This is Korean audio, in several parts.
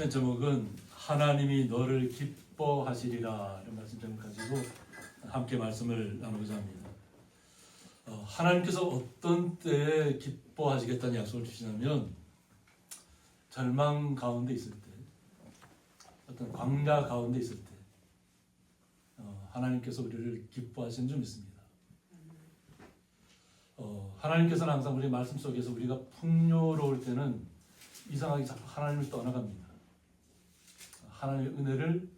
말씀의 제목은 하나님이 너를 기뻐하시리라 이런 말씀 제목 가지고 함께 말씀을 나누고자 합니다. 하나님께서 어떤 때에 기뻐하시겠다는 약속을 주시냐면 절망 가운데 있을 때, 어떤 광야 가운데 있을 때 하나님께서 우리를 기뻐하시는 줄 믿습니다. 하나님께서는 항상 우리 말씀 속에서 우리가 풍요로울 때는 이상하게 자꾸 하나님을 떠나갑니다. 하나님의 은혜를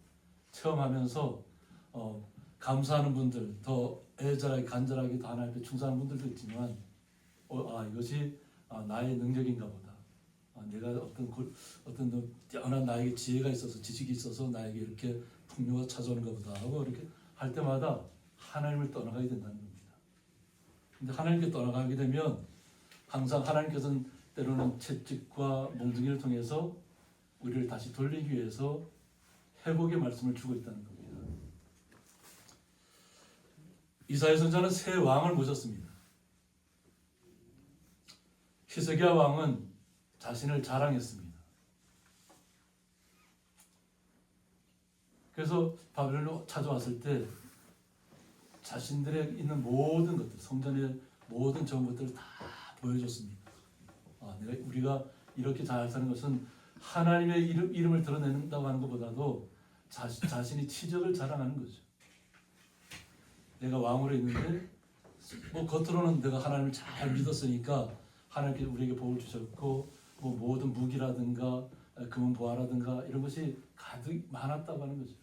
체험하면서 감사하는 분들, 더 애절하게 간절하게 더 하나님 앞에 충성하는 분들도 있지만 이것이 나의 능력인가 보다. 내가 어떤 뛰어난 나에게 지혜가 있어서 지식이 있어서 나에게 이렇게 풍요가 찾아오는가 보다 하고 이렇게 할 때마다 하나님을 떠나가게 된다는 겁니다. 근데 하나님께 떠나가게 되면 항상 하나님께서는 때로는 채찍과 몽둥이를 통해서 우리를 다시 돌리기 위해서 회복의 말씀을 주고 있다는 겁니다. 이사야 선지자는 새 왕을 모셨습니다. 히스기야 왕은 자신을 자랑했습니다. 그래서 바벨론으로 찾아왔을 때 자신들의 있는 모든 것들, 성전의 모든 좋은 것들을 다 보여줬습니다. 우리가 이렇게 잘 사는 것은 하나님의 이름을 드러낸다고 하는 것보다도 자신이 치적을 자랑하는 거죠. 내가 왕으로 있는데 겉으로는 내가 하나님을 잘 믿었으니까 하나님께서 우리에게 복을 주셨고 모든 무기라든가 금은 보화라든가 이런 것이 가득 많았다고 하는 거죠.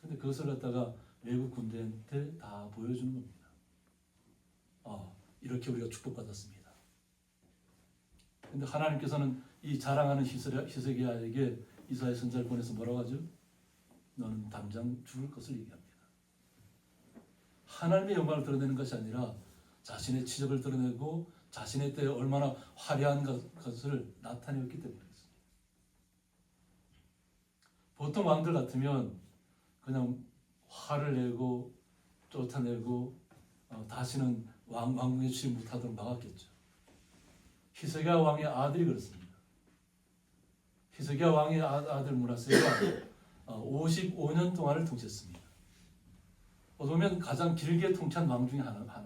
근데 그것을 갖다가 외국 군대한테 다 보여주는 겁니다. 이렇게 우리가 축복받았습니다. 근데 하나님께서는 이 자랑하는 히스기야에게 이사야 선지자를 보내서 뭐라고 하죠? 너는 당장 죽을 것을 얘기합니다. 하나님의 영광을 드러내는 것이 아니라 자신의 치적을 드러내고 자신의 때에 얼마나 화려한 것을 나타내었기 때문에 그렇습니다. 보통 왕들 같으면 그냥 화를 내고 쫓아내고 다시는 왕궁에 출입 못하도록 막았겠죠. 히스기야 왕의 아들이 그렇습니다. 히스기야 왕의 아들 므낫세가 55년 동안을 통치했습니다. 보면 가장 길게 통치한 왕 중에 하나입니다.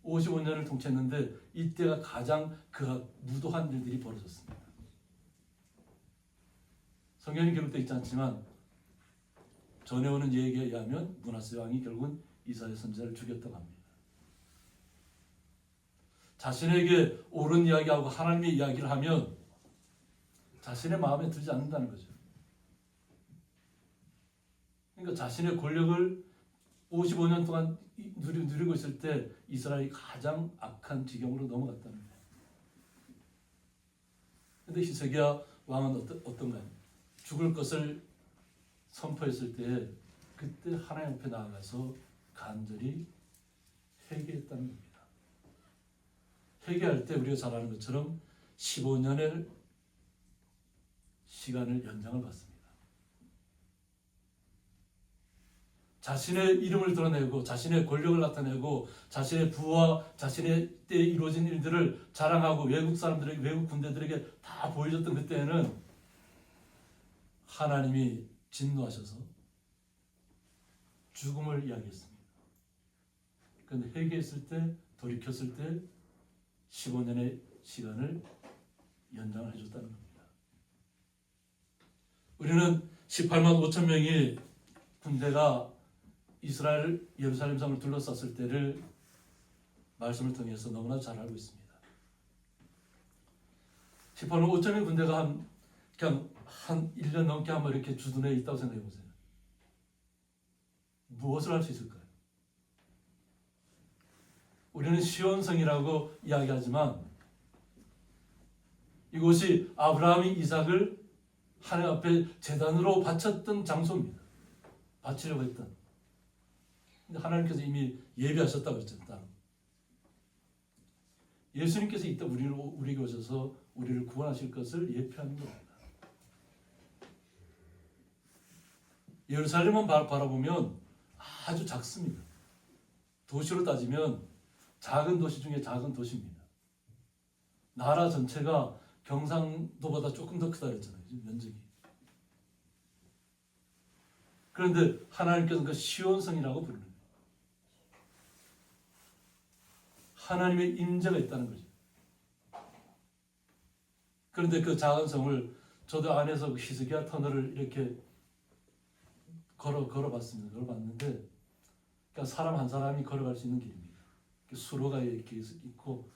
55년을 통치했는데 이때가 가장 무도한 일들이 벌어졌습니다. 성경에 기록되어 있지 않지만 전해오는 얘기에 의하면 므낫세 왕이 결국은 이사야 선지자를 죽였다고 합니다. 자신에게 옳은 이야기하고 하나님의 이야기를 하면 자신의 마음에 들지 않는다는 거죠. 그러니까 자신의 권력을 55년 동안 누리고 있을 때 이스라엘이 가장 악한 지경으로 넘어갔다는 거예요. 그런데 히스기야 왕은 어떤가요? 죽을 것을 선포했을 때 그때 하나님 앞에 나아가서 간절히 회개했다는 겁니다. 회개할 때 우리가 잘 아는 것처럼 15년의 시간을 연장을 받습니다. 자신의 이름을 드러내고 자신의 권력을 나타내고 자신의 부와 자신의 때에 이루어진 일들을 자랑하고 외국 사람들에게 외국 군대들에게 다 보여줬던 그때에는 하나님이 진노하셔서 죽음을 이야기했습니다. 그런데 회개했을 때 돌이켰을 때 15년의 시간을 연장을 해줬다는 겁니다. 우리는 18만 5천 명의 군대가 이스라엘 예루살렘 성을 둘러쌌을 때를 말씀을 통해서 너무나 잘 알고 있습니다. 18만 5천 명의 군대가 그냥 한 1년 넘게 한번 이렇게 주둔해 있다고 생각해 보세요. 무엇을 할 수 있을까요? 우리는 시온성이라고 이야기하지만 이곳이 아브라함이 이삭을 하나님 앞에 제단으로 바쳤던 장소입니다. 바치려고 했던. 근데 하나님께서 이미 예비하셨다고 했잖아요. 예수님께서 이때 우리에게 오셔서 우리를 구원하실 것을 예표하는 겁니다. 예루살렘만 바라보면 아주 작습니다. 도시로 따지면 작은 도시 중에 작은 도시입니다. 나라 전체가 경상도보다 조금 더 크다 그랬잖아요. 면적이. 그런데 하나님께서는 그 시온성이라고 부르는 거예요. 하나님의 임재가 있다는 거죠. 그런데 그 작은 성을 저도 안에서 그 히스기야 터널을 이렇게 걸어봤습니다. 걸어봤는데, 그러니까 사람 한 사람이 걸어갈 수 있는 길입니다. 수로가 이렇게 있고,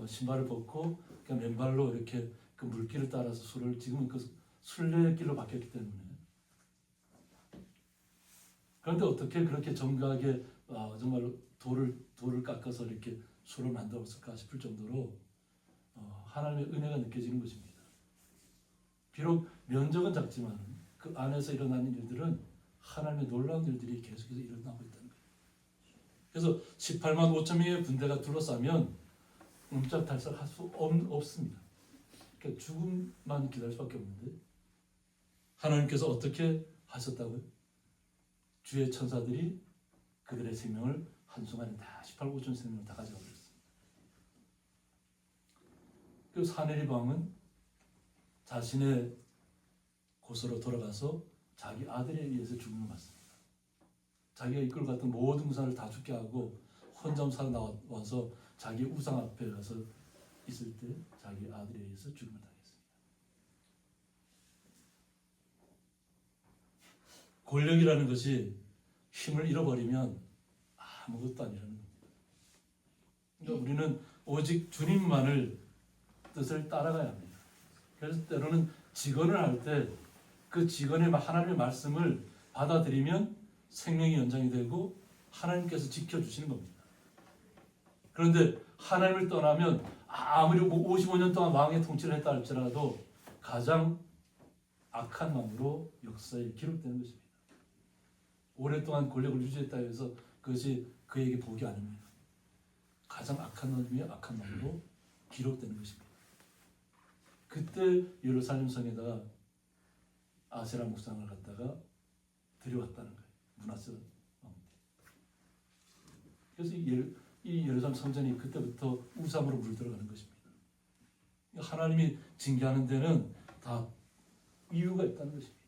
신발을 벗고, 그냥 맨발로 이렇게 그 물길을 따라서 수로를, 지금은 그 순례길로 바뀌었기 때문에. 그런데 어떻게 그렇게 정교하게 정말 돌을 깎아서 이렇게 수로를 만들었을까 싶을 정도로 하나님의 은혜가 느껴지는 것입니다. 비록 면적은 작지만 그 안에서 일어나는 일들은 하나님의 놀라운 일들이 계속해서 일어나고 있다는 거예요. 그래서 18만 5천 명의 군대가 둘러싸면 옴짝달싹할 수 없습니다. 그러니까 죽음만 기다릴 수밖에 없는데 하나님께서 어떻게 하셨다고요? 주의 천사들이 그들의 생명을 한순간에 다 18, 5천 생명을 다 가져가 버렸습니다. 그 사내립 왕은 자신의 곳으로 돌아가서 자기 아들에 의해서 죽음을 맞습니다. 자기가 이끌고 갔던 모든 우상을 다 죽게 하고 혼자 살아나와서 자기 우상 앞에 가서 있을 때 자기 아들에 의해서 죽음을 당했습니다. 권력이라는 것이 힘을 잃어버리면 아무것도 아니라는 겁니다. 그러니까 우리는 오직 주님만을 뜻을 따라가야 합니다. 그래서 때로는 직언을 할 때 그 직언의 하나님의 말씀을 받아들이면 생명이 연장이 되고 하나님께서 지켜주시는 겁니다. 그런데 하나님을 떠나면 아무리 55년 동안 왕의 통치를 했다 할지라도 가장 악한 왕으로 역사에 기록되는 것입니다. 오랫동안 권력을 유지했다 해서 그것이 그에게 복이 아닙니다. 가장 악한 왕이 악한 왕으로 기록되는 것입니다. 그때 예루살렘 성에다가 아세라 목상을 갖다가 들여왔다는 거예요. 므낫세 왕한테. 그래서 이 예루살렘 성전이 그때부터 우상으로 물들어가는 것입니다. 하나님이 징계하는 데는 다 이유가 있다는 것입니다.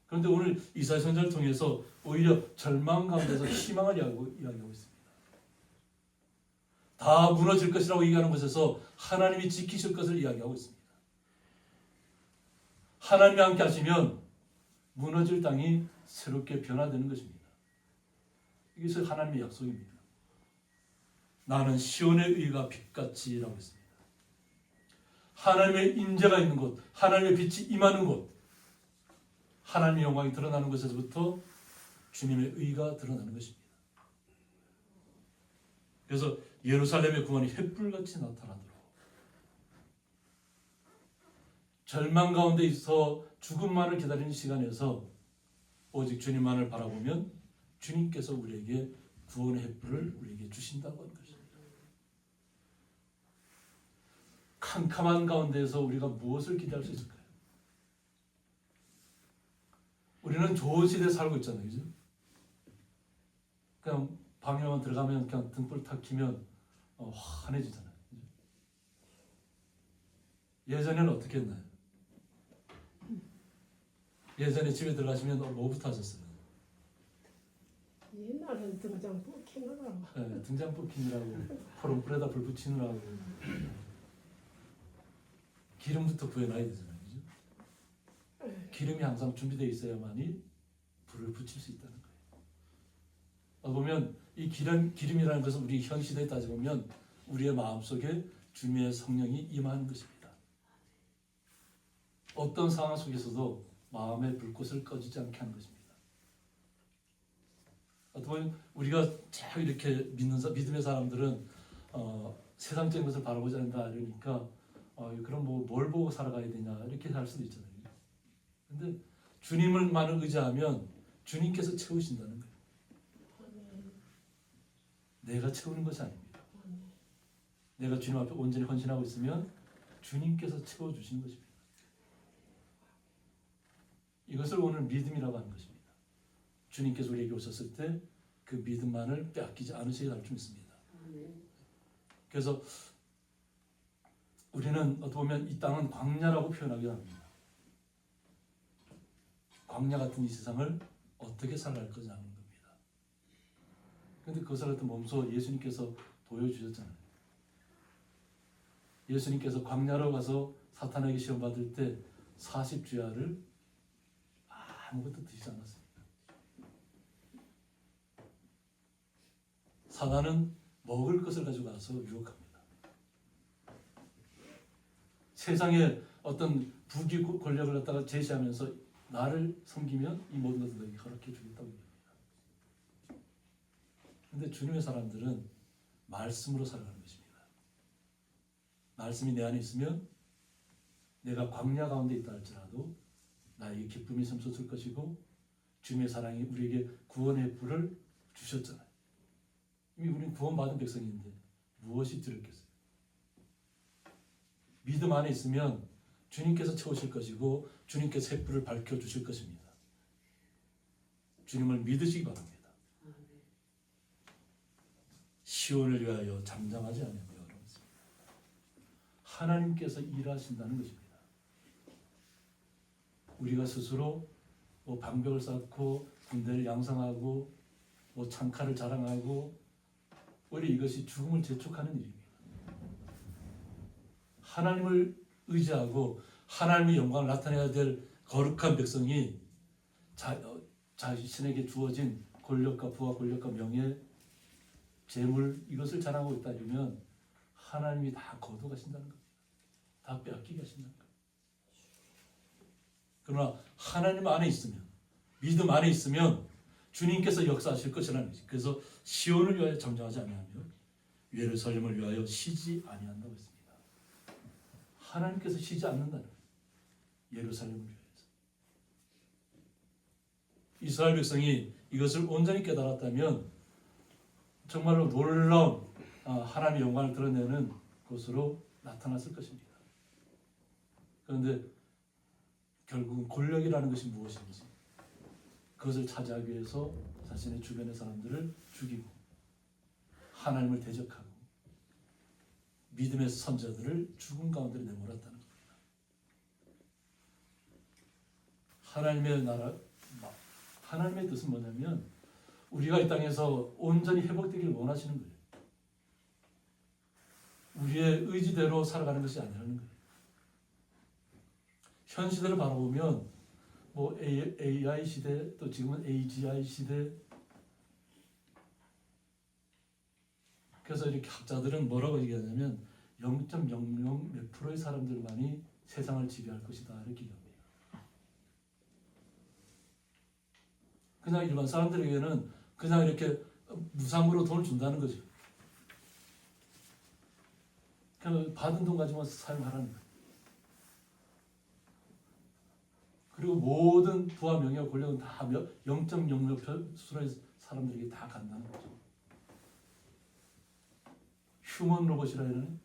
그런데 오늘 이사야 선지자를 통해서 오히려 절망 가운데서 희망을 이야기하고 있습니다. 다 무너질 것이라고 얘기하는 것에서 하나님이 지키실 것을 이야기하고 있습니다. 하나님이 함께 하시면 무너질 땅이 새롭게 변화되는 것입니다. 이것이 하나님의 약속입니다. 나는 시온의 의가 빛같이라고 했습니다. 하나님의 임재가 있는 곳, 하나님의 빛이 임하는 곳, 하나님의 영광이 드러나는 곳에서부터 주님의 의가 드러나는 것입니다. 그래서 예루살렘의 구원이 햇불같이 나타나도록 절망 가운데 있어 죽음만을 기다리는 시간에서 오직 주님만을 바라보면 주님께서 우리에게 구원의 햇불을 우리에게 주신다고 하는 것입니다. 캄캄한 가운데에서 우리가 무엇을 기대할 수 있을까요? 우리는 좋은 시대에 살고 있잖아요. 그죠? 그냥 방에만 들어가면 그냥 등불 탁 켜면 환해지잖아요. 그죠? 예전에는 어떻게 했나요? 예전에 집에 들어가시면 뭐부터 하셨어요? 옛날엔 등장 뽑히느라고. 네, 등장 뽑히느라고 포름불에다 불 붙이느라고 기름부터 구해놔야 되잖아요. 그죠? 기름이 항상 준비되어 있어야만이 불을 붙일 수 있다는 거예요. 보면 이 기름이라는 것은 우리 현 시대에 따져보면 우리의 마음속에 주님의 성령이 임하는 것입니다. 어떤 상황 속에서도 마음의 불꽃을 꺼지지 않게 하는 것입니다. 어떻게 보면 우리가 잘 이렇게 믿음의 사람들은 세상적인 것을 바라보지 않는다 이러니까 그럼 뭘 보고 살아가야 되냐 이렇게 할 수도 있잖아요. 그런데 주님을만을 의지하면 주님께서 채우신다는 거예요. 내가 채우는 것이 아닙니다. 내가 주님 앞에 온전히 헌신하고 있으면 주님께서 채워주시는 것입니다. 이것을 오늘 믿음이라고 하는 것입니다. 주님께서 우리에게 오셨을 때 그 믿음만을 빼앗기지 않으시게 할 줄 믿습니다. 그래서 우리는 어떻게 보면 이 땅은 광야라고 표현하기도 합니다. 광야 같은 이 세상을 어떻게 살아갈 거냐는 겁니다. 그런데 그것을 어떤 몸소 예수님께서 보여주셨잖아요. 예수님께서 광야로 가서 사탄에게 시험 받을 때 40주야를 아무것도 드시지 않았습니다. 사단은 먹을 것을 가지고 가서 유혹합니다. 세상의 어떤 부귀 권력을 갖다가 제시하면서 나를 섬기면 이 모든 것을 너에게 허락해 주겠다고 얘기합니다. 그런데 주님의 사람들은 말씀으로 살아가는 것입니다. 말씀이 내 안에 있으면 내가 광야 가운데 있다 할지라도 나에게 기쁨이 샘솟을 것이고 주님의 사랑이 우리에게 구원의 불을 주셨잖아요. 이미 우리는 구원받은 백성인데 무엇이 두렵겠어요? 믿음 안에 있으면 주님께서 채우실 것이고 주님께서 햇불을 밝혀주실 것입니다. 주님을 믿으시기 바랍니다. 시온을 위하여 잠잠하지 않으며 하나님께서 일하신다는 것입니다. 우리가 스스로 뭐 방벽을 쌓고 군대를 양성하고 뭐 창칼을 자랑하고 오히려 이것이 죽음을 재촉하는 일입니다. 하나님을 의지하고 하나님의 영광을 나타내야 될 거룩한 백성이 자신에게 주어진 권력과 부와 권력과 명예, 재물 이것을 자랑하고 있다 이러면 하나님이 다 거둬가신다는 겁니다. 다 빼앗기게 하신다는 겁니다. 그러나 하나님 안에 있으면 믿음 안에 있으면 주님께서 역사하실 것이라는 것이. 그래서 시온을 위하여 잠잠하지 아니하며 예루살렘을 위하여 쉬지 아니한다고 했습니다. 하나님께서 쉬지 않는다는 거예요. 예루살렘을 위해서. 이스라엘 백성이 이것을 온전히 깨달았다면 정말로 놀라운 하나님의 영광을 드러내는 것으로 나타났을 것입니다. 그런데 결국은 권력이라는 것이 무엇인지 그것을 차지하기 위해서 자신의 주변의 사람들을 죽이고 하나님을 대적하고 믿음의 선자들을 죽음 가운데 내몰았다는 겁니다. 하나님의 나라, 하나님의 뜻은 뭐냐면 우리가 이 땅에서 온전히 회복되기를 원하시는 거예요. 우리의 의지대로 살아가는 것이 아니라는 거예요. 현 시대를 바라보면 뭐 AI 시대 또 지금은 AGI 시대 그래서 이렇게 학자들은 뭐라고 얘기하냐면 0.00 몇 프로의 사람들만이 세상을 지배할 것이다 이렇게 얘기합니다. 그냥 일반 사람들에게는 그냥 이렇게 무상으로 돈을 준다는 거죠. 그냥 받은 돈 가지고 사용하라는 거예요. 그리고 모든 부와 명예와 권력은 다 0.00 수의 사람들에게 다 간다는 거죠. 휴먼 로봇이라는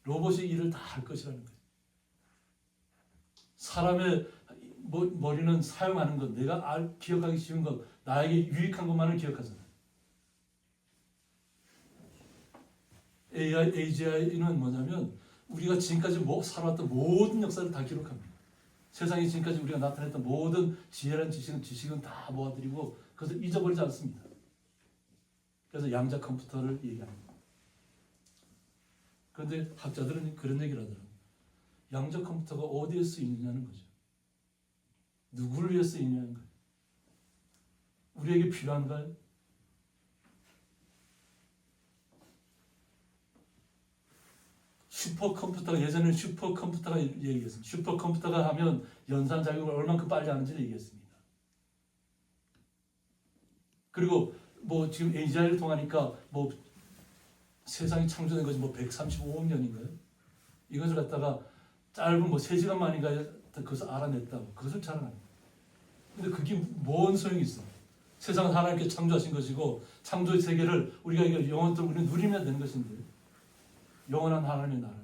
로봇이 일을 다 할 것이라는 거예요. 사람의 머리는 사용하는 것, 내가 기억하기 쉬운 것, 나에게 유익한 것만을 기억하잖아요. AGI는 뭐냐면 우리가 지금까지 살아왔던 모든 역사를 다 기록합니다. 세상에 지금까지 우리가 나타냈던 모든 지혜란 지식은 다 모아드리고 그것을 잊어버리지 않습니다. 그래서 양자 컴퓨터를 얘기합니다. 그런데 학자들은 그런 얘기를 하더라고요. 양자 컴퓨터가 어디에 쓰이느냐는 거죠. 누구를 위해 쓰이냐는 거예요. 우리에게 필요한가요? 슈퍼컴퓨터가 예전에는 슈퍼컴퓨터가 얘기했습니다. 슈퍼컴퓨터가 하면 연산 작용을 얼만큼 빨리 하는지를 얘기했습니다. 그리고 뭐 지금 AGI를 통하니까 뭐 세상이 창조된 것이 뭐 135억 년인가요? 이것을 갖다가 짧은 뭐 3시간 만인가에 그것을 알아냈다고 그것을 자랑합니다. 근데 그게 뭔 소용이 있어? 세상은 하나님께 창조하신 것이고 창조의 세계를 우리가 이거 영원토록 우리는 누리면 되는 것인데 영원한 하나님의 나라.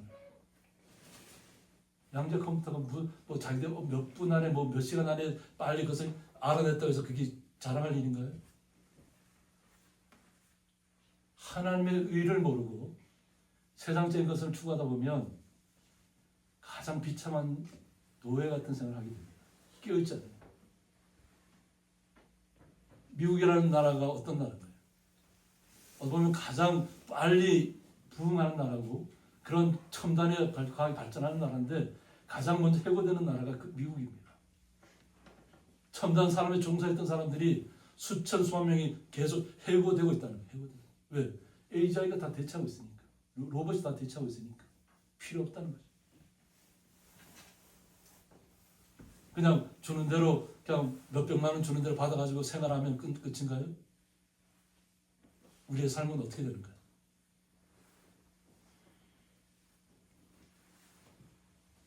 양자 컴퓨터가 뭐 자기들 몇 분 안에 뭐 몇 시간 안에 빨리 그것을 알아냈다고 해서 그게 자랑할 일인가요? 하나님의 의를 모르고 세상적인 것을 추구하다 보면 가장 비참한 노예 같은 생각을 하게 됩니다. 깨어있잖아요. 미국이라는 나라가 어떤 나라인가요? 어떻게 보면 가장 빨리 부흥하는 나라고 그런 첨단의 과학이 발전하는 나라인데 가장 먼저 해고되는 나라가 미국입니다. 첨단 산업에 종사했던 사람들이 수천 수만 명이 계속 해고되고 있다는 거예요. 해고되고. 왜? AGI가 다 대체하고 있으니까. 로봇이 다 대체하고 있으니까. 필요 없다는 거죠. 그냥 주는 대로 그냥 몇백만 원 주는 대로 받아가지고 생활하면 끝인가요? 우리의 삶은 어떻게 되는가요?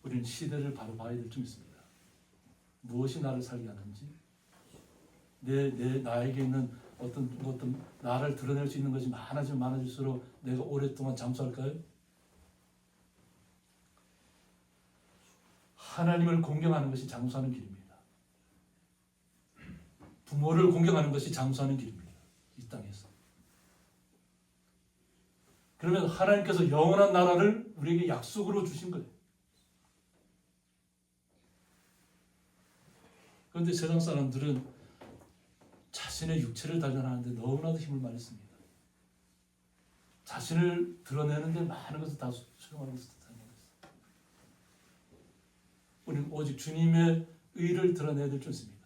우리는 시대를 바로 봐야 될 점 있습니다. 무엇이 나를 살게 하는지, 나에게 있는 어떤 나를 드러낼 수 있는 것이 많아지면 많아질수록 내가 오랫동안 잠수할까요? 하나님을 공경하는 것이 장수하는 길입니다. 부모를 공경하는 것이 장수하는 길입니다. 이 땅에서. 그러면 하나님께서 영원한 나라를 우리에게 약속으로 주신 거예요. 그런데 세상 사람들은 자신의 육체를 단련하는데 너무나도 힘을 많이 씁니다. 자신을 드러내는데 많은 것을 다 수용하는 것을 사용하고 있어요. 우리는 오직 주님의 의를 드러내야 될 줄 있습니다.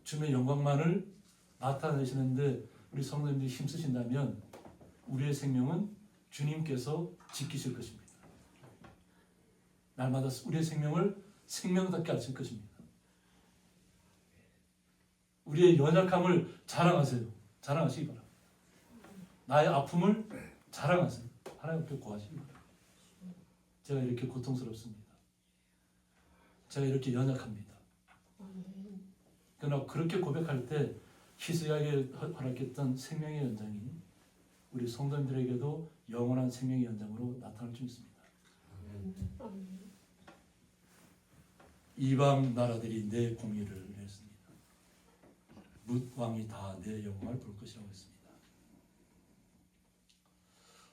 주님의 영광만을 나타내시는데 우리 성도님들이 힘쓰신다면 우리의 생명은 주님께서 지키실 것입니다. 날마다 우리의 생명을 생명답게 하실 것입니다. 우리의 연약함을 자랑하세요. 자랑하시기 바랍니다. 나의 아픔을 자랑하세요. 하나님 앞에 고하시기 바랍니다. 제가 이렇게 고통스럽습니다. 제가 이렇게 연약합니다. 그러나 그렇게 고백할 때 히스기야에게 허락했던 생명의 연장이 우리 성도님들에게도 영원한 생명의 연장으로 나타날 수 있습니다. 이방 나라들이 내 공의를 했습니다. 뭇 왕이 다 내 영광을 볼 것이라고 했습니다.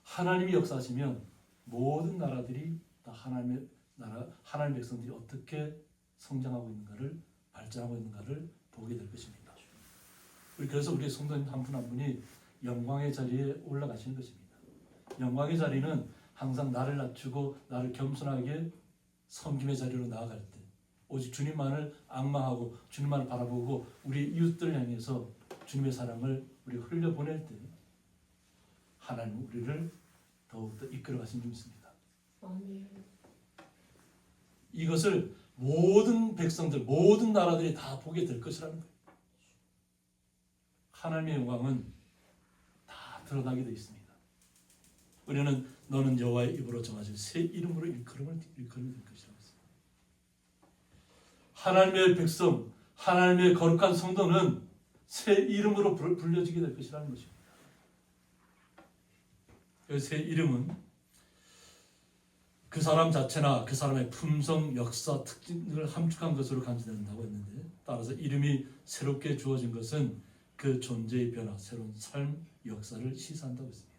하나님이 역사하시면 모든 나라들이 다 하나님의 나라, 하나님의 백성들이 어떻게 성장하고 있는가를 발전하고 있는가를 보게 될 것입니다. 그래서 우리 성도님 한 분 한 분이 영광의 자리에 올라가시는 것입니다. 영광의 자리는 항상 나를 낮추고 나를 겸손하게 섬김의 자리로 나아갈 때 오직 주님만을 앙망하고 주님만을 바라보고 우리 이웃들을 향해서 주님의 사랑을 우리 흘려보낼 때 하나님은 우리를 더욱더 이끌어 가신 줄 믿습니다. 아멘. 이것을 모든 백성들, 모든 나라들이 다 보게 될 것이라는 거예요. 하나님의 영광은 다 드러나게 되어 있습니다. 우리는 너는 여호와의 입으로 정하실 새 이름으로 일컬음을 될 것이라고 했습니다. 하나님의 백성, 하나님의 거룩한 성도는 새 이름으로 불려지게 될 것이라는 것입니다. 그 새 이름은 그 사람 자체나 그 사람의 품성, 역사, 특징을 함축한 것으로 간주된다고 했는데 따라서 이름이 새롭게 주어진 것은 그 존재의 변화, 새로운 삶, 역사를 시사한다고 했습니다.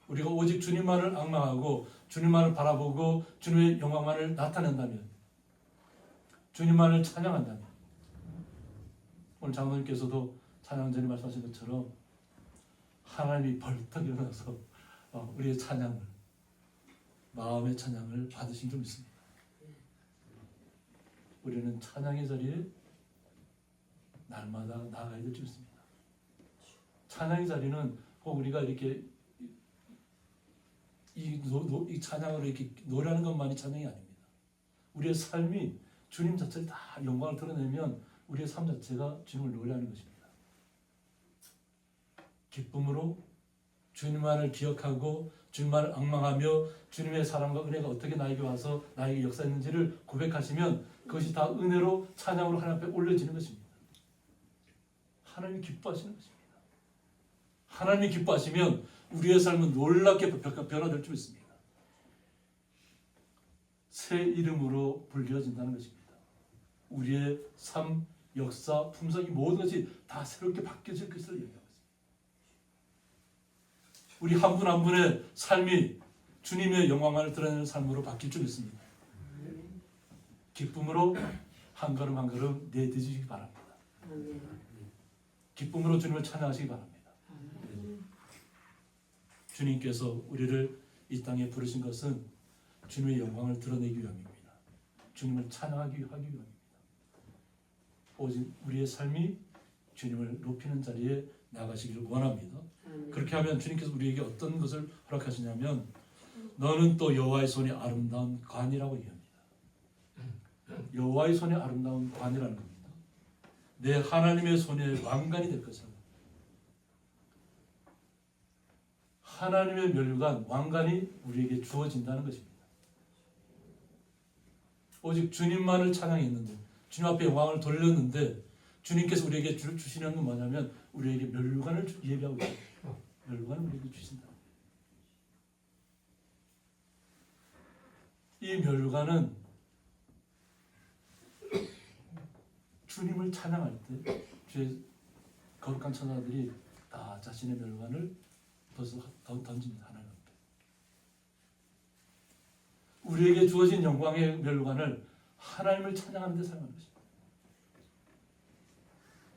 우리가 오직 주님만을 앙망하고 주님만을 바라보고 주님의 영광만을 나타낸다면 주님만을 찬양한다면 오늘 장로님께서도 찬양 전에 말씀하신 것처럼 하나님이 벌떡 일어나서 우리의 찬양을 마음의 찬양을 받으신 줄 믿습니다. 우리는 찬양의 자리에 날마다 나아가야 될 줄 믿습니다. 찬양의 자리는 꼭 우리가 이렇게 이 찬양으로 이렇게 노래하는 것만이 찬양이 아닙니다. 우리의 삶이 주님 자체를 다 영광을 드러내면 우리의 삶 자체가 주님을 노래하는 것입니다. 기쁨으로 주님만을 기억하고 주님만을 앙망하며 주님의 사랑과 은혜가 어떻게 나에게 와서 나에게 역사했는지를 고백하시면 그것이 다 은혜로 찬양으로 하나님 앞에 올려지는 것입니다. 하나님이 기뻐하시는 것입니다. 하나님이 기뻐하시면 우리의 삶은 놀랍게 변화될 줄 있습니다. 새 이름으로 불려진다는 것입니다. 우리의 삶, 역사, 품성 이 모든 것이 다 새롭게 바뀌어질 것을 얘기합니다. 우리 한 분 한 분의 삶이 주님의 영광을 드러내는 삶으로 바뀔 줄 믿습니다. 기쁨으로 한 걸음 한 걸음 내딛으시기 바랍니다. 기쁨으로 주님을 찬양하시기 바랍니다. 주님께서 우리를 이 땅에 부르신 것은 주님의 영광을 드러내기 위함입니다. 주님을 찬양하기 위함입니다. 오직 우리의 삶이 주님을 높이는 자리에 나가시기를 원합니다. 그렇게 하면 주님께서 우리에게 어떤 것을 허락하시냐면 너는 또 여호와의 손이 아름다운 관이라고 얘기합니다. 여호와의 손이 아름다운 관이라는 겁니다. 내 하나님의 손의 왕관이 될 것이다. 하나님의 멸관, 왕관이 우리에게 주어진다는 것입니다. 오직 주님만을 찬양했는데 주님 앞에 영광을 돌렸는데 주님께서 우리에게 주시는 건 뭐냐면 우리에게 멸관을 예비하고 있습니다. 멸관을 우리에게 주신다. 이 멸관은 주님을 찬양할 때 주의 거룩한 천사들이 다 자신의 멸관을 벗어 던집니다. 하나님 앞에. 우리에게 주어진 영광의 멸관을 하나님을 찬양하는 데 사용하는 것입니다.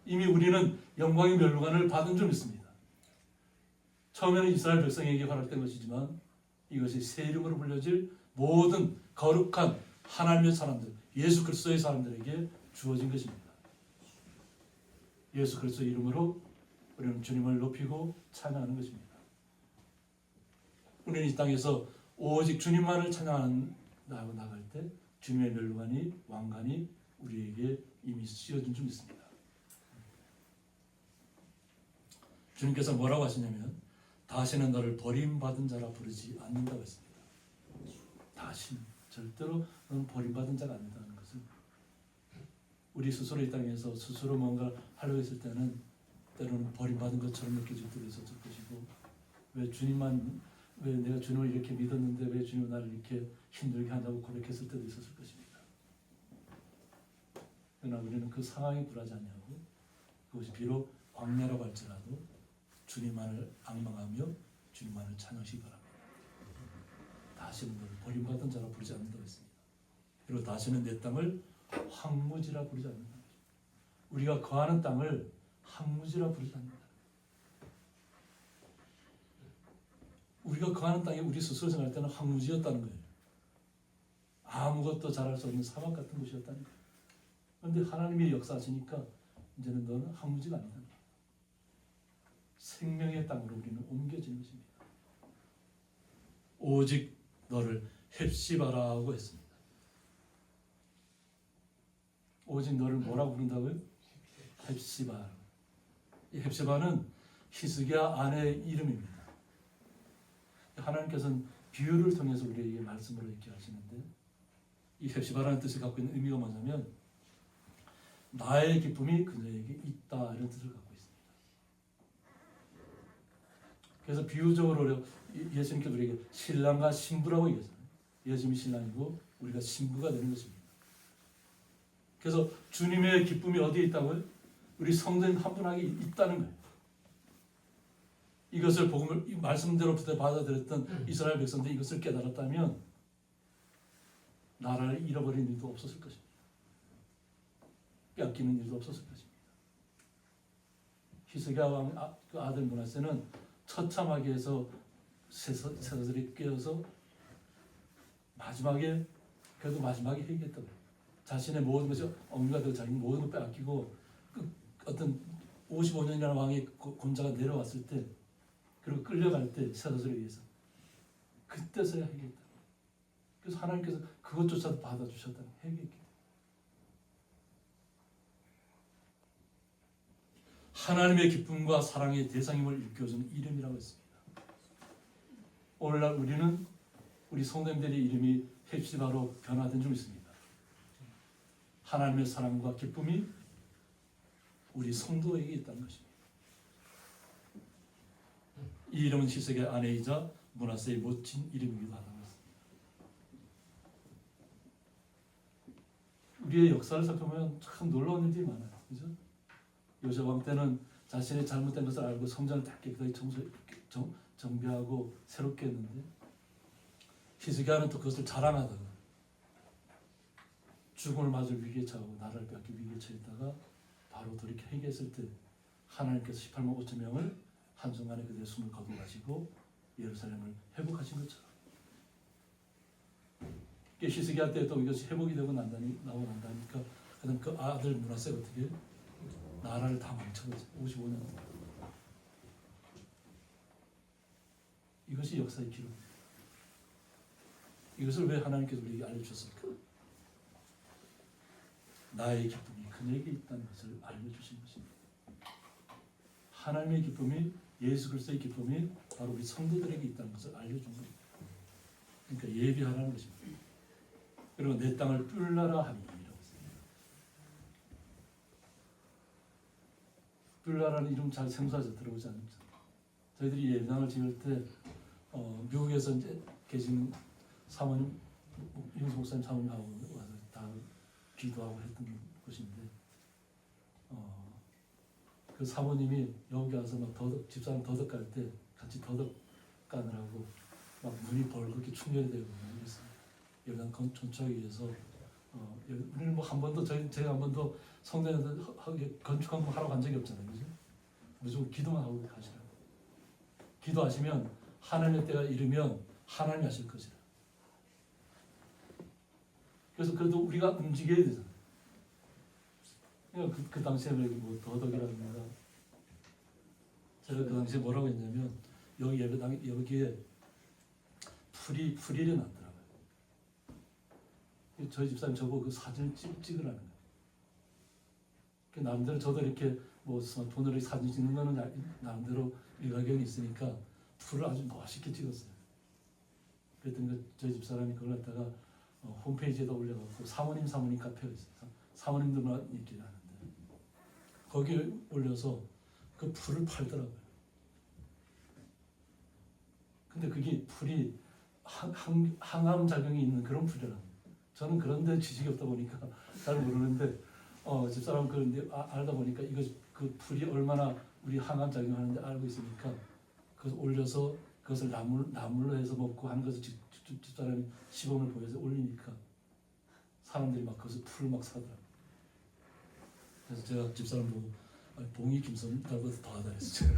이미 우리는 영광의 멸관을 받은 줄 믿습니다. 처음에는 이스라엘 백성에게 허락된 것이지만 이것이 새 이름으로 불려질 모든 거룩한 하나님의 사람들, 예수 그리스도의 사람들에게 주어진 것입니다. 예수 그리스도의 이름으로 우리는 주님을 높이고 찬양하는 것입니다. 우리는 이 땅에서 오직 주님만을 찬양하고 나갈 때 주님의 멸관이 왕관이 우리에게 이미 씌워진 줄 믿습니다. 주님께서 뭐라고 하시냐면 다시는 너를 버림받은 자라 부르지 않는다고 했습니다. 다시는 절대로 너는 버림받은 자가 아니다는 것을 우리 스스로 이 땅에서 스스로 뭔가 하려고 했을 때는 때로는 버림받은 것처럼 느껴질 때도 있었을 것이고 왜 내가 주님을 이렇게 믿었는데 왜 주님은 나를 이렇게 힘들게 한다고 고백했을 때도 있었을 것입니다. 그러나 우리는 그 상황에 굴하지 않냐고 그것이 비록 광야라고 할지라도 주님만을 앙망하며 주님만을 찬양하시기 바랍니다. 다시는 너를 버림받은 자라 부르지 않는다고 했습니다. 그리고 다시는 내 땅을 황무지라 부르지 않는다. 우리가 거하는 땅을 황무지라 부르지 않는다. 우리가 거하는 땅이 우리 스스로 생각할 때는 황무지였다는 거예요. 아무것도 잘할 수 없는 사막 같은 곳이었다는 거예요. 그런데 하나님이 역사하시니까 이제는 너는 황무지가 아니다. 생명의 땅으로 우리는 옮겨지는 것입니다. 오직 너를 헵시바라고 했습니다. 오직 너를 뭐라고 부른다고요? 헵시바. 이 헵시바는 히스기야 아내의 이름입니다. 하나님께서는 비유를 통해서 우리에게 말씀으로 이렇게 하시는데 이 헵시바라는 뜻을 갖고 있는 의미가 뭐냐면 나의 기쁨이 그녀에게 있다 이런 뜻을 갖고 있습니다. 그래서 비유적으로 예수님께서 우리에게 신랑과 신부라고 얘기하잖아요. 예수님이 신랑이고 우리가 신부가 되는 것입니다. 그래서 주님의 기쁨이 어디에 있다고요? 우리 성도님 한 분에게 있다는 거예요. 이것을 복음을 말씀대로부터 받아들였던 이스라엘 백성들이 이것을 깨달았다면 나라를 잃어버린 일도 없었을 것입니다. 뺏기는 일도 없었을 것입니다. 히스기야 왕 그 아들 므낫세는 처참하게 해서 세사들이 깨어서 마지막에 회개했다고 해요. 자신의 모든 것이 억류가 되고 자기 모든 걸 빼앗기고 어떤 55년이라는 왕의 권자가 내려왔을 때 그리고 끌려갈 때 세사들에 의해서 그때서야 회개했다. 그래서 하나님께서 그것조차도 받아주셨다는 회개했기 때문에 하나님의 기쁨과 사랑의 대상임을 일깨워주는 이름이라고 했습니다. 오늘날 우리는 우리 성도님들의 이름이 헵시바로 변화된 줄 믿습니다. 하나님의 사랑과 기쁨이 우리 성도에게 있다는 것입니다. 이 이름은 히스기야 아내이자 므낫세의 멋진 이름이기도 하다는 것입니다. 우리의 역사를 살펴보면 참 놀라운 일들이 많아요. 그죠? 요새 왕 때는 자신의 잘못된 것을 알고 성전을 다 깨끗하게 정비하고 새롭게 했는데 히스기야는 또 그것을 자랑하다가 죽음을 맞을 위기에 처하고 나라를 빼앗길 위기에 처했다가 바로 돌이켜 회개했을 때 하나님께서 18만 5천 명을 한순간에 그들의 숨을 거둬가지고 예루살렘을 회복하신 것처럼 히스기야 때 또 이것이 회복이 되고 나고 난다니까 그다음 그 아들 므낫세가 어떻게 나라를 다 망쳐버렸어요. 55년 동안. 이것이 역사의 기록입니다. 이것을 왜 하나님께서 우리에게 알려주셨을까? 나의 기쁨이 그에게 있다는 것을 알려주신 것입니다. 하나님의 기쁨이, 예수 그리스도의 기쁨이 바로 우리 성도들에게 있다는 것을 알려준 겁니다. 그러니까 예비하라는 것입니다. 그리고 내 땅을 뿔나라 하니라고 했습니다. 뿔나라는 이름 잘 생소하죠. 들어보지 않죠. 저희들이 예배당을 지을 때 미국에서 이제 계신 사모님, 윤수 목사님 사모님하고 와서 다 기도하고 했던 곳인데 그 사모님이 여기 와서 막 집사람 더덕 깔 때 같이 더덕 까느라고 막 눈이 벌겋게 충혈이 되고 그랬어요. 예배당 건축하기 위해서 우리는 뭐 한 번도 제가 한 번도 성전에서 건축 한번 하러 간 적이 없잖아요, 그죠? 무조건 기도만 하고 가시라고. 기도하시면 하나님의 때가 이르면 하나님이 하실 것이라. 그래서 그래도 우리가 움직여야 되잖아요. 그러니까 그 당시에 뭐 더덕이라든가 제가 그 당시에 뭐라고 했냐면 여기 예배당 여기에 풀이 났더라고요. 저희 집사님 저보고 그 사진을 찍으라는 거예요. 그 남대로 저도 이렇게 뭐 스마트폰으로 사진 찍는 거는 나름대로 일가견이 있으니까 풀을 아주 멋있게 찍었어요. 그랬더니 저희 집사람이 그걸 갖다가 홈페이지에다 올려갖고 사모님 카페가 있어요. 사모님들만 이렇게 하는데 거기에 올려서 그 풀을 팔더라고요. 근데 그게 풀이 항암 작용이 있는 그런 풀이라는 거예요. 저는 그런데 지식이 없다 보니까 잘 모르는데 집사람 그런데 알다 보니까 이거 그 풀이 얼마나 우리 항암 작용하는데 알고 있으니까 그것을 올려서 그것을 나물로 해서 먹고 하는 것을 집사람이 시범을 보여서 올리니까 사람들이 막 그것을 풀을 막 사더라고요. 그래서 제가 집사람 보고 봉이 김선 딸보다 더하다 했어요.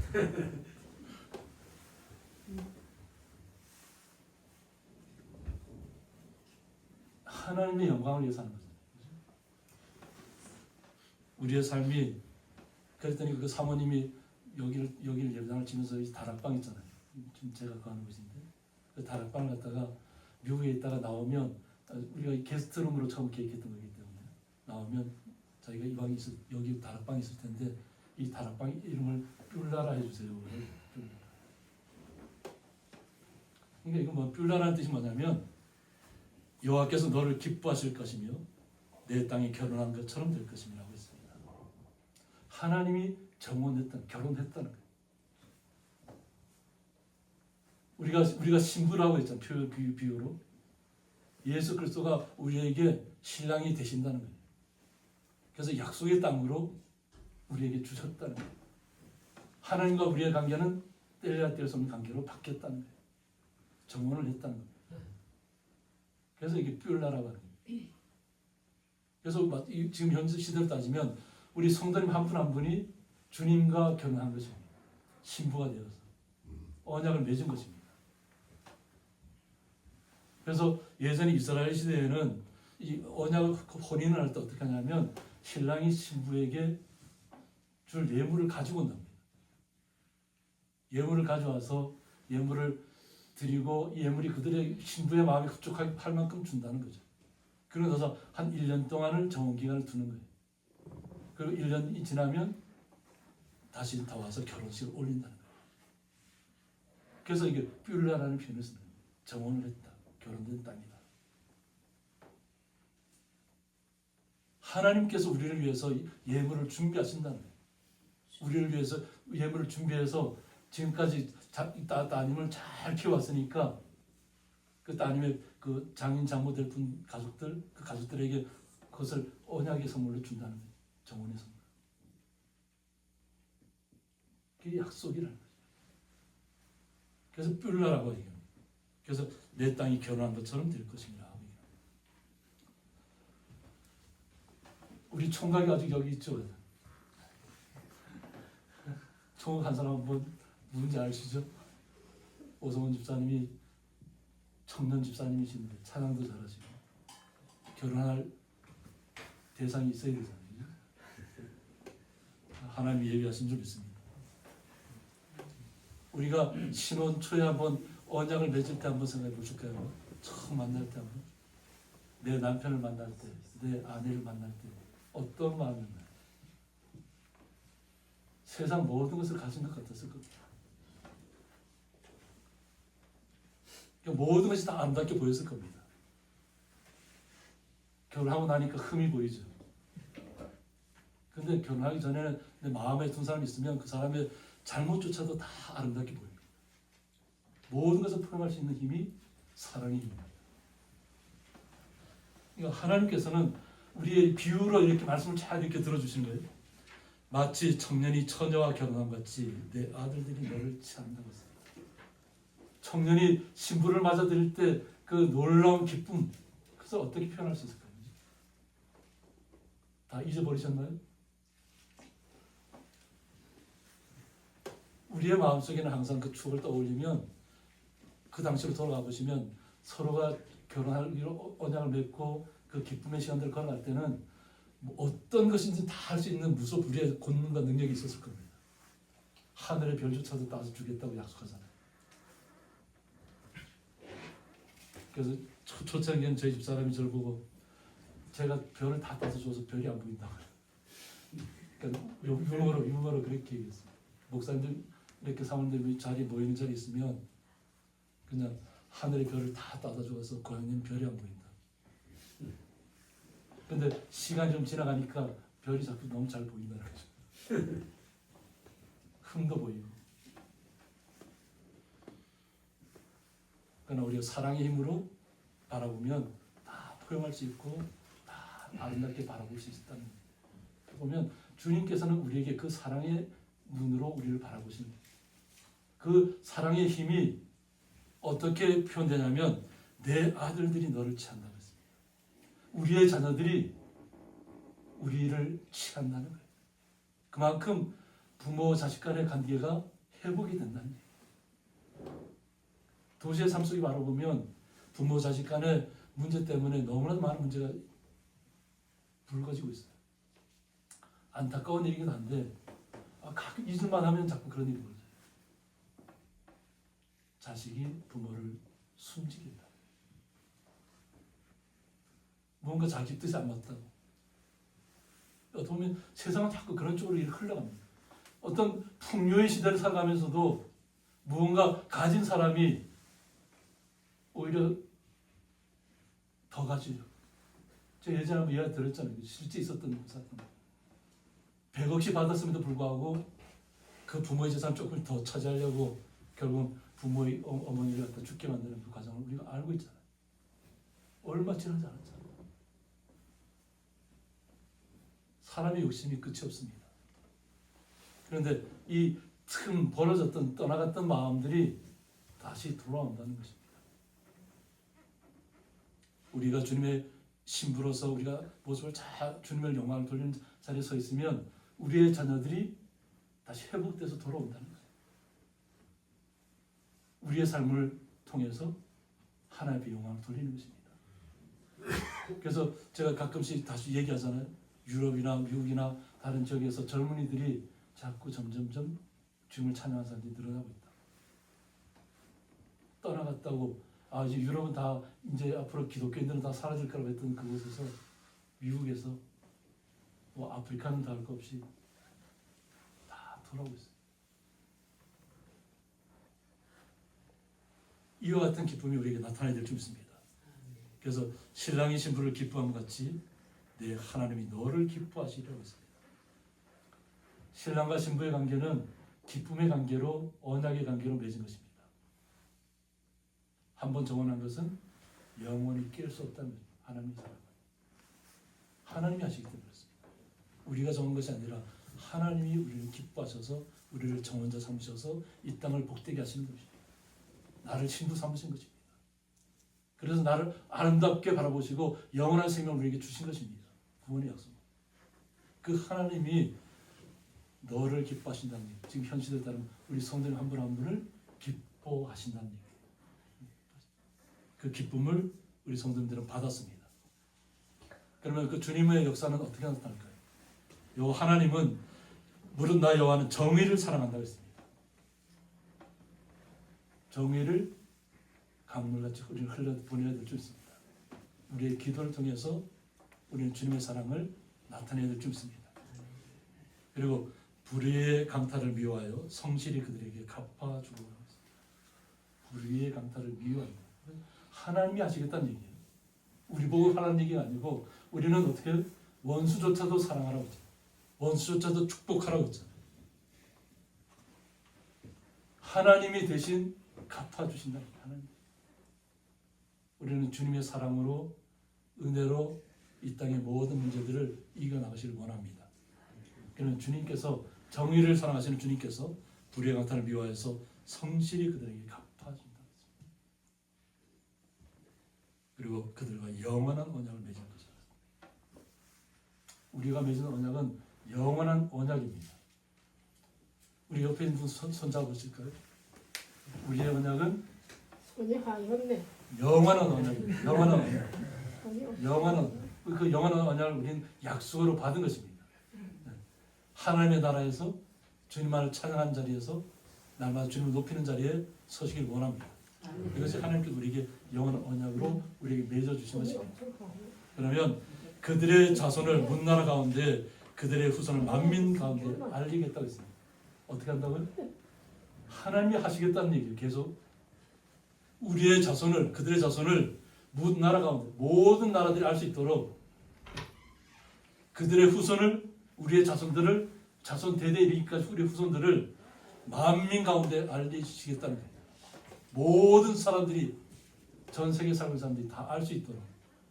하나님의 영광을 위해서 하는 거잖아요. 우리의 삶이 그랬더니 그 사모님이 여기를 예배당을 지면서 다락방 있잖아요. 지금 제가 가는 곳인데 그 다락방을 갔다가 미국에 있다가 나오면 우리가 게스트룸으로 처음 계획했던 거기 때문에 나오면 자기가 이 방이 여기 다락방이 있을 텐데 이 다락방 이름을 뿔나라 해주세요. 그러니까 이거 뭐 뿔나라는 뜻이 뭐냐면 여호와께서 너를 기뻐하실 것이며 내 땅에 결혼한 것처럼 될 것이라고 했습니다. 하나님이 결혼했다는 거예요. 우리가 신부라고 했잖아요. 비유로 예수 그리스도가 우리에게 신랑이 되신다는 거예요. 그래서 약속의 땅으로 우리에게 주셨다는 거예요. 하나님과 우리의 관계는 뗄래야 뗄 수 없는 관계로 바뀌었다는 거예요. 정원을 했다는 겁니다. 그래서 이게 뿔나라고 하는 거예요. 그래서 지금 현재 시대로 따지면 우리 성도님 한 분 한 분이 주님과 결혼한 것입니다. 신부가 되어서 언약을 맺은 것입니다. 그래서 예전에 이스라엘 시대에는 이 언약을 혼인을 할 때 어떻게 하냐면 신랑이 신부에게 줄 예물을 가지고 온답니다. 예물을 가져와서 예물을 드리고 이 예물이 그들의 신부의 마음이 흡족하게 할 만큼 준다는 거죠. 그러고서 한 1년 동안을 정혼기간을 두는 거예요. 그리고 1년이 지나면 다시 다 와서 결혼식을 올린다는 거예요. 그래서 이게 뿔라라는 표현을 쓰는 거예요. 정혼을 했다. 결혼된 땅이다. 하나님께서 우리를 위해서 예물을 준비하신다는 거예요. 우리를 위해서 예물을 준비해서 지금까지 따님을 잘 키워왔으니까 그 따님의 그 장인 장모 될 분 가족들 그 가족들에게 그것을 언약의 선물로 준다는 거예요. 정혼의 선물. 그게 약속이라는 거죠. 그래서 뿔라라고 얘기합니다. 그래서 내 땅이 결혼한 것처럼 될 것입니다. 우리 총각이 아직 여기 있죠. 총각 한 사람 뭐 누군지 아시죠? 오성원 집사님이 청년 집사님이신데 찬양도 잘하시고 결혼할 대상이 있어야 되잖아요. 하나님이 예비하신 줄 믿습니다. 우리가 신혼 초에 한번 언약을 맺을 때 한번 생각해 보실까요? 처음 만날 때 한번 내 남편을 만날 때, 내 아내를 만날 때 어떤 마음이었나요? 세상 모든 것을 가진 것 같았을 겁니다. 그러니까 모든 것이 다 아름답게 보였을 겁니다. 결혼하고 나니까 흠이 보이죠. 근데 결혼하기 전에는 내 마음에 둔 사람이 있으면 그 사람의 잘못조차도 다 아름답게 보입니다. 모든 것을 포용할 수 있는 힘이 사랑의 힘입니다. 그러니까 하나님께서는 우리의 비유로 이렇게 말씀을 잘 이렇게 들어주시는 거예요. 마치 청년이 처녀와 결혼한 같이 내 아들들이 너를 취한다고 했습니다. 청년이 신부를 맞아들일 때 그 놀라운 기쁨, 그래서 어떻게 표현할 수 있을까요? 다 잊어버리셨나요? 우리의 마음속에는 항상 그 추억을 떠올리면 그 당시로 돌아가 보시면 서로가 결혼할 언약을 맺고 그 기쁨의 시간들을 걸어갈 때는 뭐 어떤 것인지 다 할 수 있는 무소불위의 권능과 능력이 있었을 겁니다. 하늘의 별조차도 따서 주겠다고 약속하잖아요. 그래서 초창기엔 저희 집사람이 저를 보고 제가 별을 다 따서 줘서 별이 안 보인다고. 그러니까 유머로 그렇게 얘기했어요. 목사님들 이렇게 사모님들 자리에 모이는 자리에 있으면 그냥 하늘의 별을 다 따다 줘서 고향님 별이 안 보인다. 근데 시간이 좀 지나가니까 별이 자꾸 너무 잘 보인다는 거죠. 흠도 보이고. 그러나 우리가 사랑의 힘으로 바라보면 다 포용할 수 있고 다 아름답게 바라볼 수 있다는 거예요. 보면 주님께서는 우리에게 그 사랑의 눈으로 우리를 바라보시는 거예요. 그 사랑의 힘이 어떻게 표현되냐면 내 아들들이 너를 취한다고 했습니다. 우리의 자녀들이 우리를 취한다는 거예요. 그만큼 부모 자식 간의 관계가 회복이 된다는 거예요. 도시의 삶 속에 바라보면 부모 자식 간의 문제 때문에 너무나 많은 문제가 불거지고 있어요. 안타까운 일이긴 한데 가끔 잊을만 하면 자꾸 그런 일이 벌어져요. 자식이 부모를 숨지긴다. 뭔가 자기 뜻이 안 맞다고. 어떻게 보면 세상은 자꾸 그런 쪽으로 이렇게 흘러갑니다. 어떤 풍요의 시대를 살아가면서도 무언가 가진 사람이 오히려 더 가지죠. 제가 예전에 한번 이야기 들었잖아요. 실제 있었던 사건. 100억씩 받았음에도 불구하고 그 부모의 재산 조금 더 차지하려고 결국 부모의 어머니를 갖다 죽게 만드는 그 과정을 우리가 알고 있잖아요. 얼마 지나지 않았잖아요. 사람의 욕심이 끝이 없습니다. 그런데 이 틈 벌어졌던 떠나갔던 마음들이 다시 돌아온다는 것입니다. 우리가 주님의 신부로서 우리가 모습을 잘 주님의 영광을 돌리는 자리에 서 있으면 우리의 자녀들이 다시 회복돼서 돌아온다는 거예요. 우리의 삶을 통해서 하나님의 영광을 돌리는 것입니다. 그래서 제가 가끔씩 다시 얘기하잖아요. 유럽이나 미국이나 다른 지역에서 젊은이들이 자꾸 점점점 주님을 찬양하는 사람들이 늘어나고 있다. 떠나갔다고 이제 유럽은 다 이제 앞으로 기독교인들은 다 사라질 거라고 했던 그곳에서 미국에서 뭐 아프리카는 다를 것 없이 다 돌아오고 있어요. 이와 같은 기쁨이 우리에게 나타나야 될 줄 믿습니다. 그래서 신랑이 신부를 기뻐함 같이 내 하나님이 너를 기뻐하시리라고 했습니다. 신랑과 신부의 관계는 기쁨의 관계로 언약의 관계로 맺은 것입니다. 한번 정원한 것은 영원히 깰 수 없다는 거죠. 하나님이 사랑하는 하나님이 하시기 때문에 그렇습니다. 우리가 정한 것이 아니라 하나님이 우리를 기뻐하셔서 우리를 정원자 삼으셔서 이 땅을 복되게 하시는 것입니다. 나를 신부 삼으신 것입니다. 그래서 나를 아름답게 바라보시고 영원한 생명을 우리에게 주신 것입니다. 구원의 약속. 그 하나님이 너를 기뻐하신다는 얘기. 지금 현 시대에 따르면 우리 성도님 한 분 한 분을 기뻐하신다는 얘기. 그 기쁨을 우리 성도님들은 받았습니다. 그러면 그 주님의 역사는 어떻게 나타날까요? 요 하나님은 무릇 나 여호와는 정의를 사랑한다고 했습니다. 정의를 강물같이 우리를 흘려보내야 될 줄 있습니다. 우리의 기도를 통해서 우리는 주님의 사랑을 나타내야 될 줄 있습니다. 그리고 불의의 강탈을 미워하여 성실히 그들에게 갚아주고 불의의 강탈을 미워하여 하나님이 하시겠다는 얘기예요. 우리 보고 하라는 얘기가 아니고 우리는 어떻게 원수조차도 사랑하라고 했죠. 원수조차도 축복하라고 했잖아요. 하나님이 대신 갚아주신다. 하나님. 우리는 주님의 사랑으로 은혜로 이 땅의 모든 문제들을 이겨나가시길 원합니다. 그러면 주님께서 정의를 사랑하시는 주님께서 불의의 강탈을 미워해서 성실히 그들에게 갚아준다. 그리고 그들과 영원한 언약을 맺을 것이다. 우리가 맺은 언약은 영원한 언약입니다. 우리 옆에 있는 분 손잡으실까요? 우리의 언약은 손이 하얗네. 영원한 언약입니다. 영원한 언약. 손이 영원한 그 영원한 언약을 우리는 약속으로 받은 것입니다. 하나님의 나라에서 주님만을 찬양하는 자리에서 날마다 주님을 높이는 자리에 서시길 원합니다. 이것이 하나님께서 우리에게 영원한 언약으로 우리에게 맺어주신 것입니다. 그러면 그들의 자손을 문나라 가운데 그들의 후손을 만민 가운데 알리겠다고 했습니다. 어떻게 한다고요? 하나님이 하시겠다는 얘기예요. 계속 우리의 자손을 그들의 자손을 문나라 가운데 모든 나라들이 알 수 있도록 그들의 후손을 우리의 자손들을 자손 대대 이르기까지 우리의 후손들을 만민 가운데 알리시겠다는 거예요. 모든 사람들이 전 세계 살고 있는 사람들이 다 알 수 있도록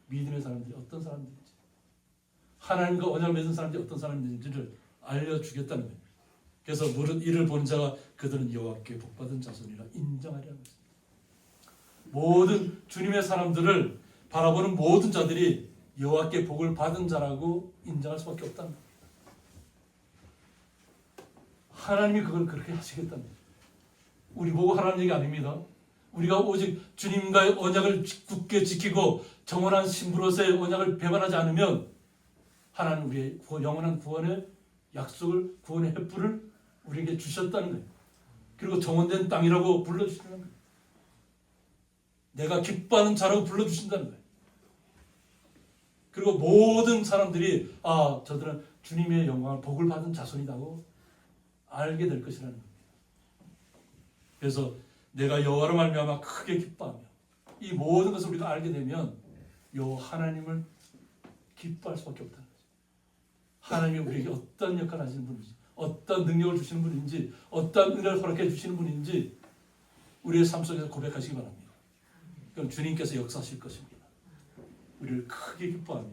믿음의 사람들이 어떤 사람들인지 하나님과 언약을 맺은 사람들이 어떤 사람들인지를 알려주겠다는 거예요. 그래서 무릇 이를 본 자가 그들은 여호와께 복받은 자손이라 인정하리라는 것입니다. 모든 주님의 사람들을 바라보는 모든 자들이 여호와께 복을 받은 자라고 인정할 수밖에 없다는 겁니다. 하나님이 그걸 그렇게 하시겠다는 거예요. 우리 보고 하라는 얘기 아닙니다. 우리가 오직 주님과의 언약을 굳게 지키고 정원한 신부로서의 언약을 배반하지 않으면 하나님 우리의 영원한 구원의 약속을 구원의 횃불을 우리에게 주셨다는 거예요. 그리고 정원된 땅이라고 불러주신다는 거예요. 내가 기뻐하는 자라고 불러주신다는 거예요. 그리고 모든 사람들이 저들은 주님의 영광을 복을 받은 자손이라고 알게 될 것이라는 겁니다. 그래서 내가 여호와로 말미암아 크게 기뻐하며 이 모든 것을 우리가 알게 되면 요 하나님을 기뻐할 수밖에 없다는 거죠. 하나님이 우리에게 어떤 역할을 하시는 분인지 어떤 능력을 주시는 분인지 어떤 은혜를 허락해 주시는 분인지 우리의 삶 속에서 고백하시기 바랍니다. 그럼 주님께서 역사하실 것입니다. 우리를 크게 기뻐하며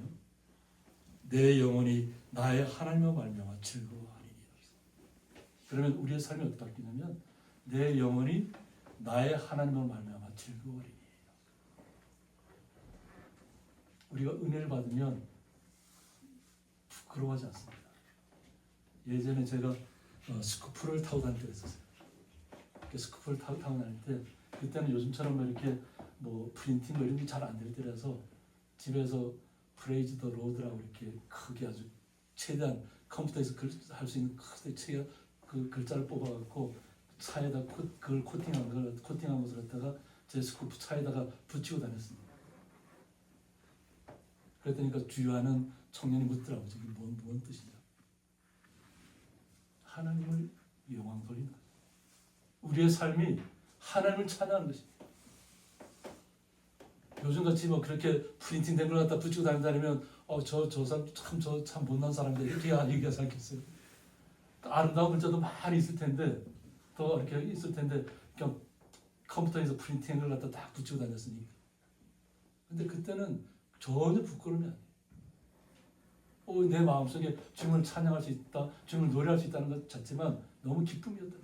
내 영혼이 나의 하나님과 말미암아 즐거워하리니. 그러면 우리의 삶이 어떻게 바뀌냐면 내 영혼이 나의 하나님과 말미암아 즐거워하리니. 우리가 은혜를 받으면 부끄러워하지 않습니다. 예전에 제가 스쿠프를 타고 다닐 때가 있었어요. 스쿠프를 타고 다닐 때 그때는 요즘처럼 이렇게 프린팅 이런 게 잘 안 될 때라서 집에서 프레이즈 더 로드라고 이렇게 크게 아주 최대한 컴퓨터에서 할 수 있는 크게 그 글자를 뽑아갖고 차에다 그걸 코팅한 것을 갖다가 제 스쿠프 차에다가 붙이고 다녔습니다. 그랬더니 주유하는 청년이 묻더라고요. 저게 뭔 뜻이냐. 하나님을 영광 돌리는 거죠. 우리의 삶이 하나님을 찬양하는 것입니다. 요즘같이 그렇게 프린팅된 걸 갖다 붙이고 다닌다면 저 사람 참 못난 사람인데 이렇게 얘기하지 않겠어요. 아름다운 글자도 많이 있을 텐데 더 이렇게 있을 텐데 그냥 컴퓨터에서 프린팅한 걸 갖다 딱 붙이고 다녔으니까. 근데 그때는 전혀 부끄러움이 아니에요. 내 마음속에 주님을 찬양할 수 있다, 주님을 노래할 수 있다는 것 자체만 너무 기쁨이었다.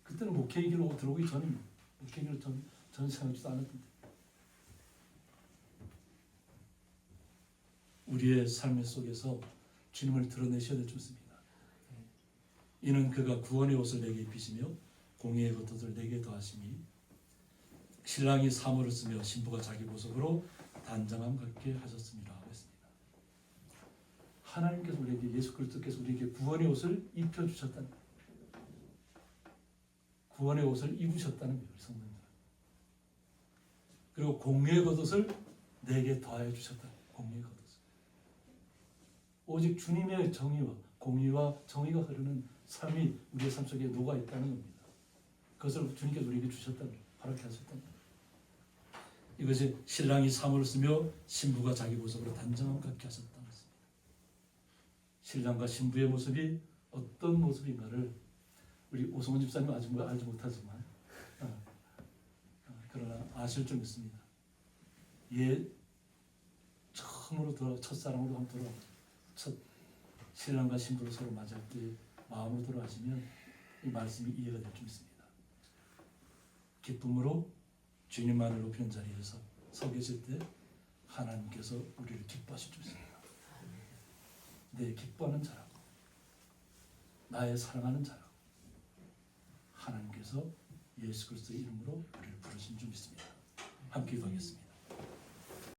그때는 목회의 길로 들어오기 전입니다. 목회의 길로 전 생각지도 않았는데. 우리의 삶 속에서 주님을 드러내셔야 될 줄 믿습니다. 이는 그가 구원의 옷을 내게 입히시며 공의의 겉옷을 내게 더하심이 신랑이 사모를 쓰며 신부가 자기 보석으로 단장함 같게 하셨습니다 하고 했습니다. 하나님께서 우리에게 예수 그리스도께서 우리에게 구원의 옷을 입혀주셨다는 거예요. 구원의 옷을 입으셨다는 거예요. 우리 성도님들. 그리고 공의의 겉옷을 내게 더하여 주셨다. 공의의 겉옷을. 오직 주님의 정의와 공의와 정의가 흐르는 삶이 우리의 삶 속에 녹아 있다는 겁니다. 그것을 주님께서 우리에게 주셨다는 거예요. 바르게 하셨다는 거예요. 이것이 신랑이 사모를 쓰며 신부가 자기 보석으로 단정함 갖게 하셨다는 것입니다. 신랑과 신부의 모습이 어떤 모습인가를 우리 오성원 집사님은 아직 알지 못하지만 그러나 아실 줄 믿습니다. 처음으로 첫사랑으로 한번 첫 신랑과 신부로 서로 맞을 때 마음으로 돌아가시면 이 말씀이 이해가 될 줄 믿습니다. 기쁨으로 주님만을 높이는 자리에서 서 계실 때 하나님께서 우리를 기뻐하실 줄 믿습니다. 내 기뻐하는 자라고, 나의 사랑하는 자라고 하나님께서 예수 그리스도의 이름으로 우리를 부르신 줄 믿습니다. 함께 기도하겠습니다.